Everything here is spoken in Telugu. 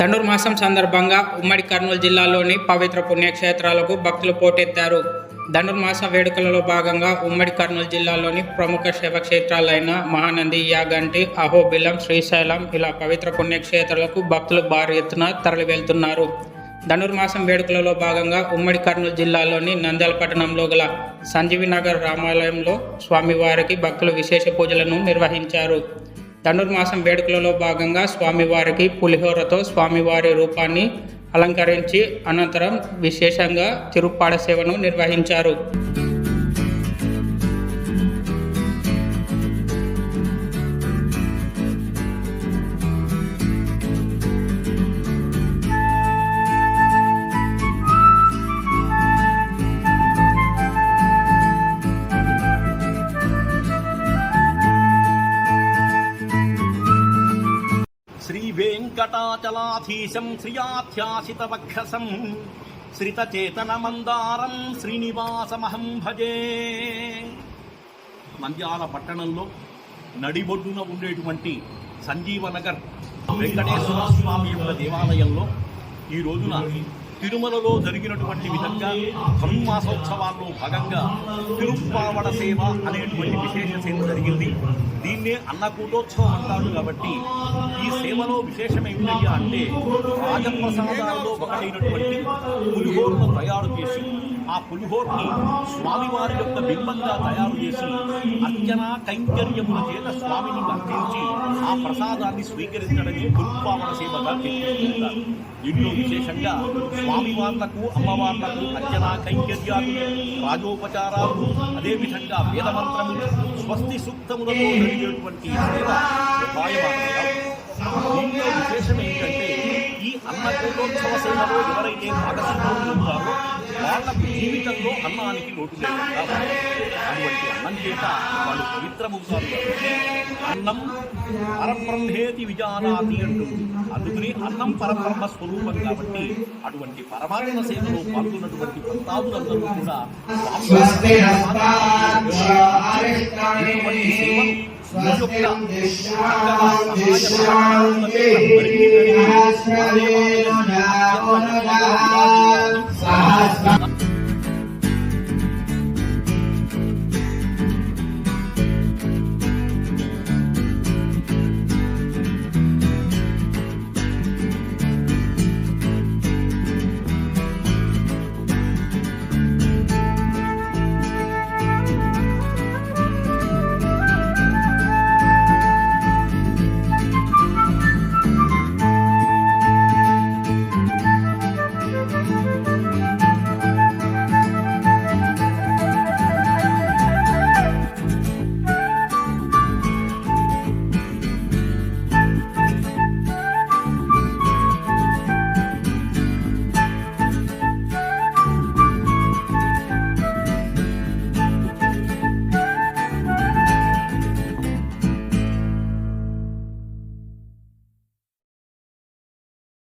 ధనుర్మాసం సందర్భంగా ఉమ్మడి కర్నూలు జిల్లాలోని పవిత్ర పుణ్యక్షేత్రాలకు భక్తులు పోటెత్తారు. ధనుర్మాస వేడుకలలో భాగంగా ఉమ్మడి కర్నూలు జిల్లాలోని ప్రముఖ శైవక్షేత్రాలైన మహానంది, యాగంటి, అహోబిలం, శ్రీశైలం ఇలా పవిత్ర పుణ్యక్షేత్రాలకు భక్తులు భారీ ఎత్తున తరలి వెళ్తున్నారు. ధనుర్మాసం వేడుకలలో భాగంగా ఉమ్మడి కర్నూలు జిల్లాలోని నంద్యాల పట్టణంలో గల సంజీవినగర్ రామాలయంలో స్వామివారికి భక్తులు విశేష పూజలను నిర్వహించారు. ధనుర్మాసం వేడుకలలో భాగంగా స్వామివారికి పులిహోరతో స్వామివారి రూపాన్ని అలంకరించి అనంతరం విశేషంగా తిరుప్పాడ సేవను నిర్వహించారు. శ్రీవేంకటాచలాధీశం శ్రియాధ్యాసితవక్షసం శ్రితచేతనమందారం శ్రీనివాసమహం భజే. నంద్యాల పట్టణంలో నడిబొడ్డున ఉండేటువంటి సంజీవనగర్ వెంకటేశ్వర స్వామి యొక్క దేవాలయంలో ఈ రోజున తిరుమలలో జరిగినటువంటి విధంగా ధనుర్మాసోత్సవాల్లో భాగంగా తిరుప్పావడ సేవ అనేటువంటి విశేష సేవ జరిగింది. దీన్నే అన్నకూటోత్సవం అంటారు. కాబట్టి ఈ సేవలో విశేషం ఏమిటయ్యా అంటే రాజప్రసాదాలలో ఒకటైనటువంటి పులిహోరను తయారు చేసి ఆ పులిహోరని స్వామివారి యొక్క బింబంగా తయారు చేసి అర్చన కైంకర్యముల చేత స్వామిని అర్చించి ఆ ప్రసాదాన్ని స్వీకరించడమే తిరుప్పావడ సేవగా చేస్తుంటారు. ఇంట్లో విశేషంగా స్వామివార్లకు, అమ్మవార్లకు అర్చన కైంకర్యాలు, రాజోపచారాలు, అదేవిధంగా వేదమంత్రములు, స్వస్తి సూక్తములతో జరిగేటువంటి సేవ ఉపాయమానంగా. దీంట్లో విశేషం ఏంటంటే ఈ అన్నకూటోత్సవ సేవలో ఎవరైతే భాగస్వాములు ఉంటారో వాళ్ళకు జీవితంలో అన్నానికి లోటు లేకుండా అటువంటి అన్నం చేత వాళ్ళు పవిత్రమవుతారు. అన్నం పరబ్రహ్మేతి విజానాతి అంటుంది. అందుకని అన్నం పరబ్రహ్మ స్వరూపం కాబట్టి అటువంటి పరమాత్మ సేవలో పాల్గొన్నటువంటి భక్తాదులందరూ కూడా సేవ